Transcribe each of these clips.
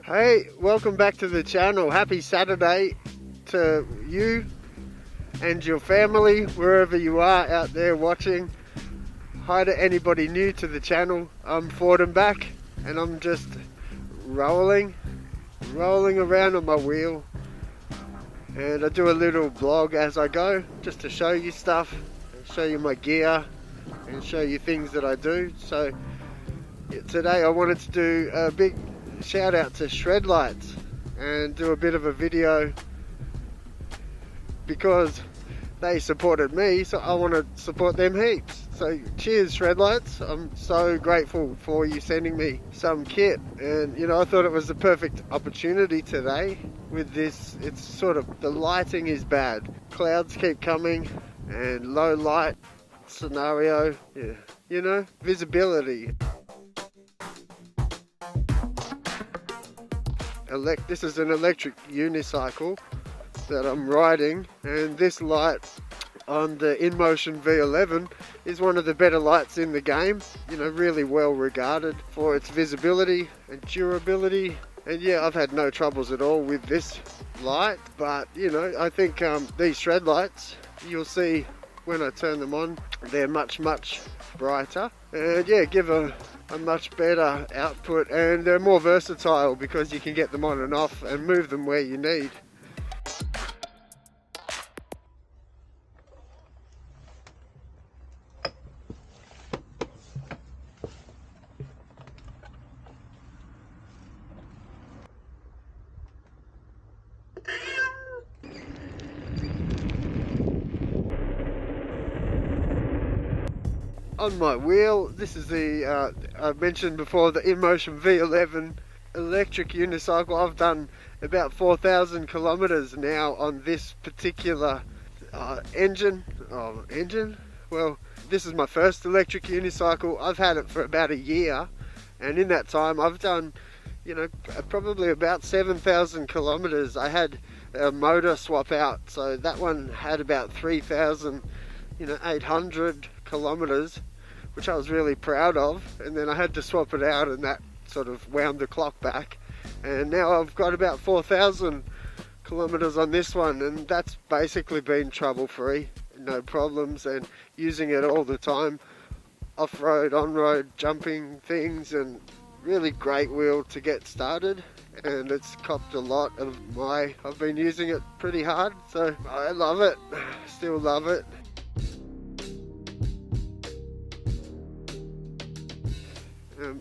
Hey, welcome back to the channel. Happy Saturday to you and your family, wherever you are out there watching. Hi to anybody new to the channel. I'm Forden back and I'm just rolling around on my wheel, and I do a little vlog as I go just to show you stuff and show you my gear and show you things that I do. So today I wanted to do a big shout out to Shred Lights and do a bit of a video because they supported me, so I want to support them heaps. So cheers Shred Lights, I'm so grateful for you sending me some kit, and you know, I thought it was the perfect opportunity today with this. It's sort of, the lighting is bad, clouds keep coming and low light scenario, yeah, you know, visibility. This is an electric unicycle that I'm riding, and this light on the INMOTION V11 is one of the better lights in the game. You know, really well regarded for its visibility and durability. And yeah, I've had no troubles at all with this light, but you know, I think these Shred Lights, you'll see when I turn them on, they're much brighter, and yeah, give a much better output, and they're more versatile because you can get them on and off and move them where you need. On my wheel, this is the I mentioned before, the INMOTION V11 electric unicycle. I've done about 4,000 kilometers now on this particular engine. Well, this is my first electric unicycle. I've had it for about a year, and in that time I've done, you know, probably about 7,000 kilometers. I had a motor swap out, so that one had about 3,800 kilometers, which I was really proud of, and then I had to swap it out, and that sort of wound the clock back, and now I've got about 4,000 kilometers on this one, and that's basically been trouble free, no problems, and using it all the time, off-road, on-road, jumping things, and really great wheel to get started. And it's copped a lot of I've been using it pretty hard, so I love it, still love it.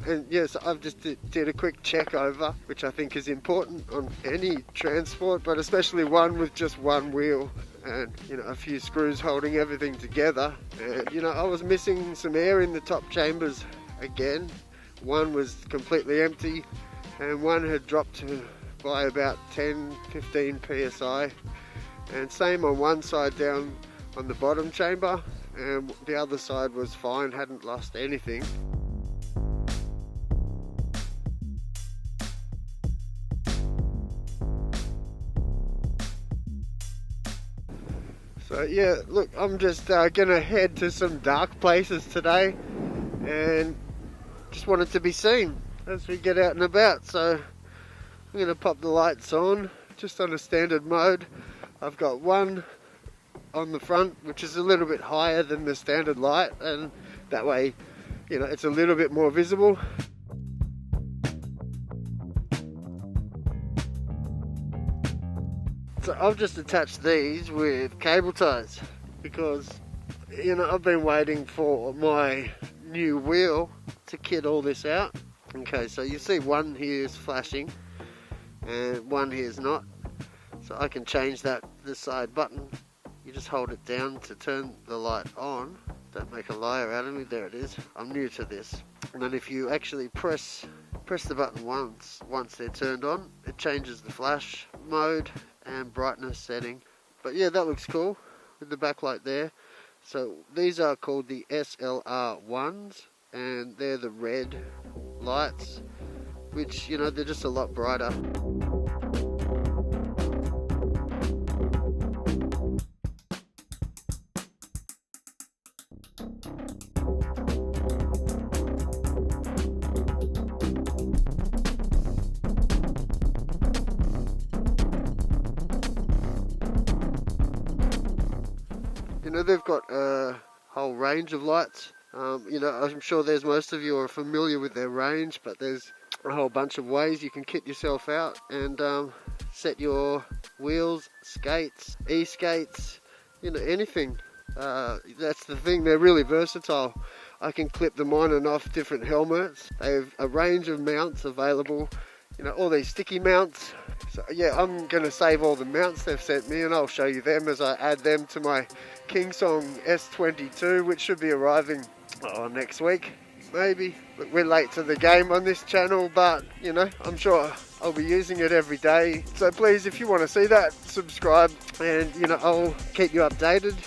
And yes, I've just did a quick check over, which I think is important on any transport, but especially one with just one wheel and, you know, a few screws holding everything together. And you know, I was missing some air in the top chambers again. One was completely empty and one had dropped by about 10-15 psi, and same on one side down on the bottom chamber, and the other side was fine, hadn't lost anything. So yeah, look, I'm just gonna head to some dark places today, and just wanted to be seen as we get out and about. So I'm gonna pop the lights on, just on a standard mode. I've got one on the front, which is a little bit higher than the standard light, and that way, you know, it's a little bit more visible. So I've just attached these with cable ties because, you know, I've been waiting for my new wheel to kit all this out. Okay, so you see one here is flashing and one here is not. So I can change that, the side button. You just hold it down to turn the light on. Don't make a liar out of me, there it is. I'm new to this. And then if you actually press the button once they're turned on, it changes the flash mode and brightness setting. But yeah, that looks cool with the backlight there. So these are called the SLR1s, and they're the red lights, which, you know, they're just a lot brighter. You know, they've got a whole range of lights. You know, I'm sure there's most of you are familiar with their range, but there's a whole bunch of ways you can kit yourself out and set your wheels, skates, e-skates, you know, anything. That's the thing, they're really versatile. I can clip them on and off different helmets. They have a range of mounts available, you know, all these sticky mounts. So yeah, I'm going to save all the mounts they've sent me and I'll show you them as I add them to my Kingsong S22, which should be arriving next week, maybe. But we're late to the game on this channel, but you know, I'm sure I'll be using it every day. So please, if you want to see that, subscribe and you know, I'll keep you updated.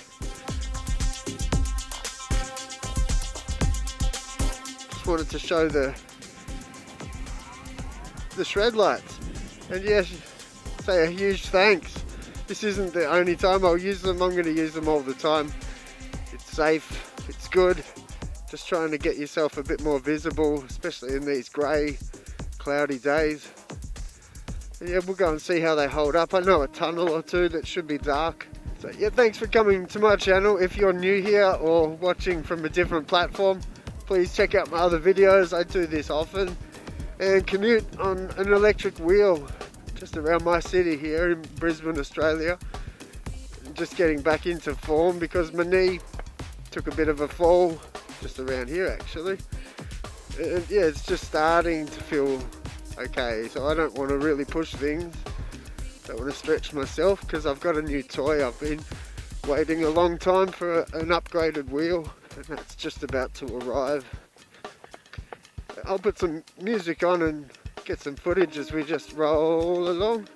Just wanted to show the shred lights. And yes, say a huge thanks. This isn't the only time I'll use them. I'm going to use them all the time. It's safe, it's good. Just trying to get yourself a bit more visible, especially in these grey, cloudy days. And yeah, we'll go and see how they hold up. I know a tunnel or two that should be dark. So yeah, thanks for coming to my channel. If you're new here or watching from a different platform, please check out my other videos. I do this often. And commute on an electric wheel just around my city here in Brisbane, Australia. Just getting back into form because my knee took a bit of a fall just around here actually. And yeah, it's just starting to feel okay, so I don't want to really push things. Don't want to stretch myself because I've got a new toy. I've been waiting a long time for an upgraded wheel and that's just about to arrive. I'll put some music on and get some footage as we just roll along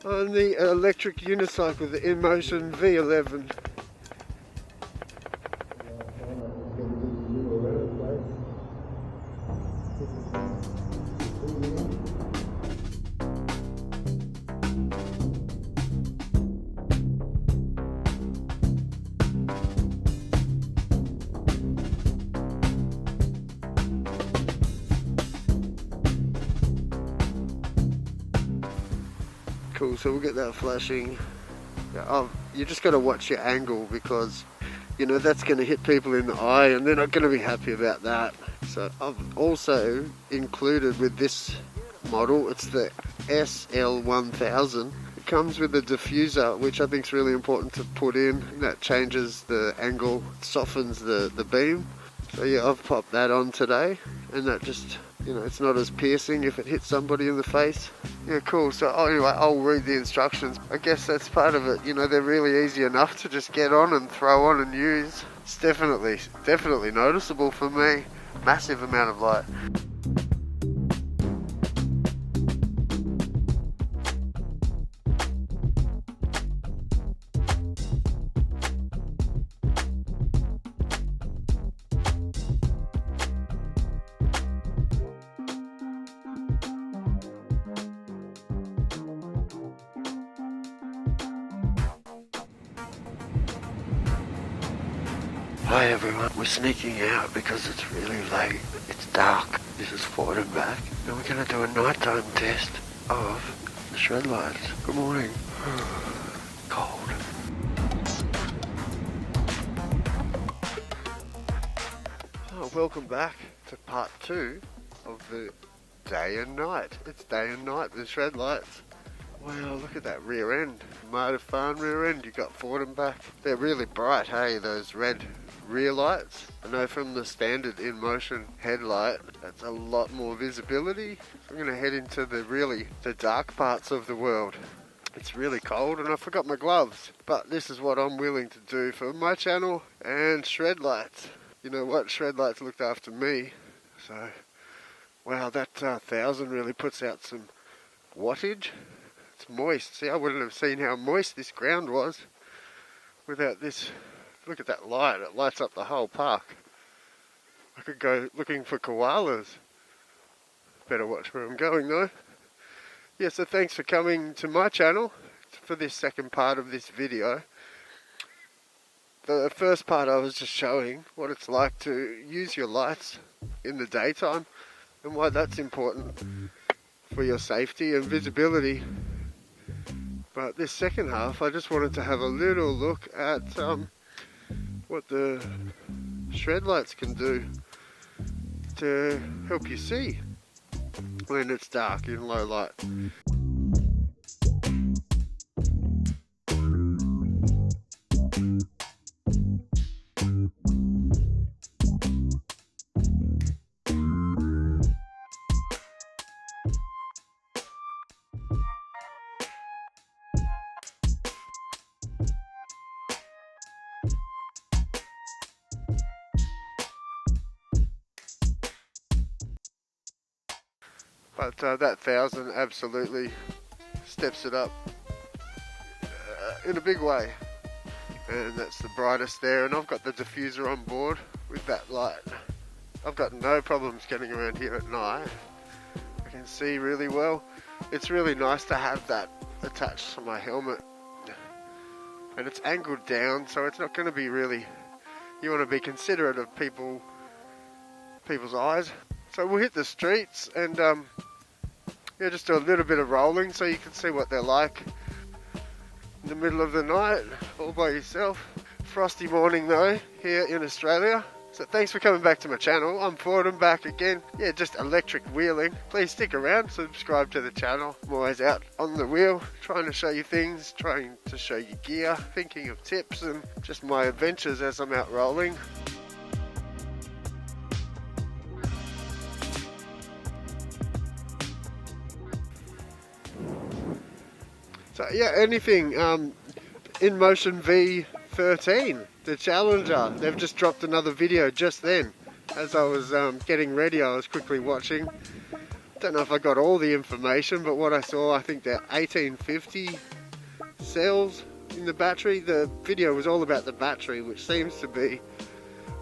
on the electric unicycle, the INMOTION V11. Cool, so we'll get that flashing. You just got to watch your angle because you know that's going to hit people in the eye and they're not going to be happy about that. So I've also included with this model, it's the SL1000. It comes with a diffuser, which I think is really important to put in. That changes the angle, softens the beam. So yeah, I've popped that on today and that just, you know, it's not as piercing if it hits somebody in the face. Yeah, cool. So anyway, I'll read the instructions. I guess that's part of it. You know, they're really easy enough to just get on and throw on and use. It's definitely noticeable for me. Massive amount of light. Hi everyone, we're sneaking out because it's really late, it's dark, this is forward and back, and we're going to do a nighttime test of the shred lights. Good morning. Cold. Oh, welcome back to part 2 of the day and night. It's day and night with shred lights. Wow, look at that rear end, motor farm rear end, you got forward and back. They're really bright, hey, those red rear lights. I know from the standard INMOTION headlight, that's a lot more visibility. I'm going to head into the dark parts of the world. It's really cold and I forgot my gloves, but this is what I'm willing to do for my channel and shred lights. You know what, shred lights looked after me, so wow, that 1000 really puts out some wattage. It's moist. See, I wouldn't have seen how moist this ground was without this. Look at that light, it lights up the whole park. I could go looking for koalas. Better watch where I'm going though. Yeah, so thanks for coming to my channel for this second part of this video. The first part I was just showing what it's like to use your lights in the daytime and why that's important for your safety and visibility. But this second half I just wanted to have a little look at what the shred lights can do to help you see when it's dark in low light. But that 1000 absolutely steps it up in a big way, and that's the brightest there. And I've got the diffuser on board with that light. I've got no problems getting around here at night. I can see really well. It's really nice to have that attached to my helmet, and it's angled down, so it's not going to be really, you want to be considerate of people's eyes. So we'll hit the streets and yeah, just do a little bit of rolling so you can see what they're like in the middle of the night, all by yourself. Frosty morning though, here in Australia. So thanks for coming back to my channel. I'm Ford and back again. Yeah, just electric wheeling. Please stick around, subscribe to the channel. I'm always out on the wheel, trying to show you things, trying to show you gear, thinking of tips and just my adventures as I'm out rolling. So yeah, anything, INMOTION V11, the Challenger, they've just dropped another video just then. As I was getting ready, I was quickly watching. Don't know if I got all the information, but what I saw, I think they're 1850 cells in the battery. The video was all about the battery, which seems to be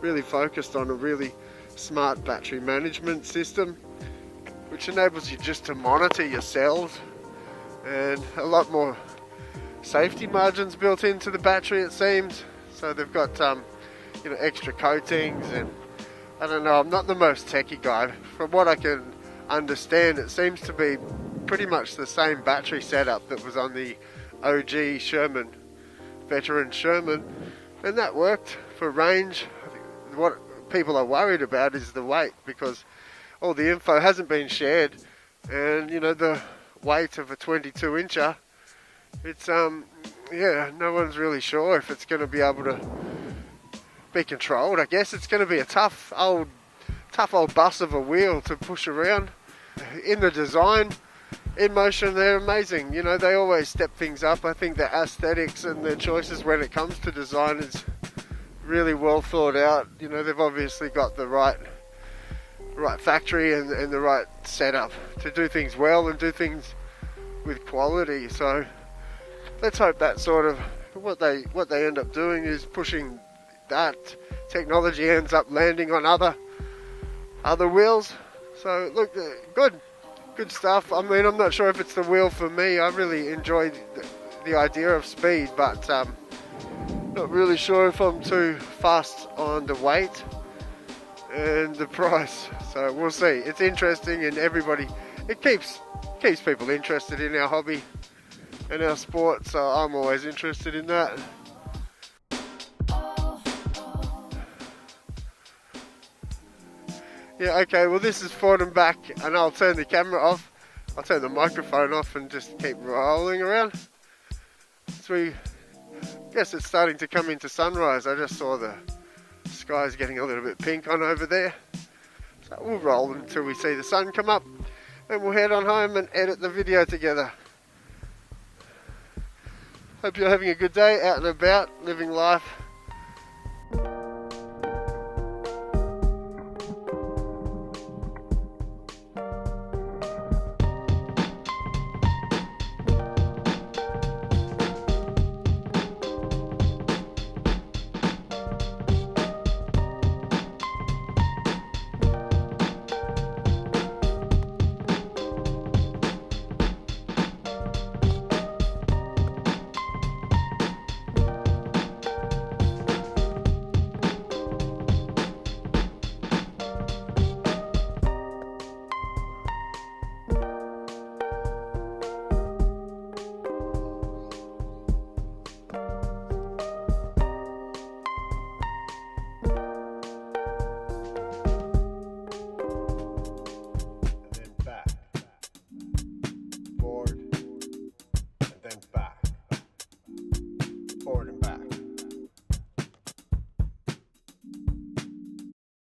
really focused on a really smart battery management system, which enables you just to monitor your cells, and a lot more safety margins built into the battery, it seems. So they've got you know, extra coatings, and I don't know, I'm not the most techie guy. From what I can understand, it seems to be pretty much the same battery setup that was on the OG Sherman, veteran Sherman, and that worked for range. What people are worried about is the weight, because all the info hasn't been shared, and you know, the weight of a 22 incher, it's yeah, no one's really sure if it's going to be able to be controlled. I guess it's going to be a tough old bus of a wheel to push around. In the design, INMOTION, they're amazing. You know, they always step things up. I think their aesthetics and their choices when it comes to design is really well thought out. You know, they've obviously got the right factory and the right setup to do things well and do things with quality. So let's hope that sort of what they end up doing is pushing that technology ends up landing on other wheels. So look, good stuff. I mean, I'm not sure if it's the wheel for me. I really enjoyed the idea of speed, but not really sure if I'm too fast on the weight and the price. So we'll see. It's interesting, and everybody, it keeps people interested in our hobby and our sport, so I'm always interested in that. Yeah, okay, well this is Ford and back, and I'll turn the camera off. I'll turn the microphone off and just keep rolling around. So I guess it's starting to come into sunrise. I just saw the sky's getting a little bit pink on over there. So we'll roll until we see the sun come up, and we'll head on home and edit the video together. Hope you're having a good day out and about, living life. forward, and then back. Forward and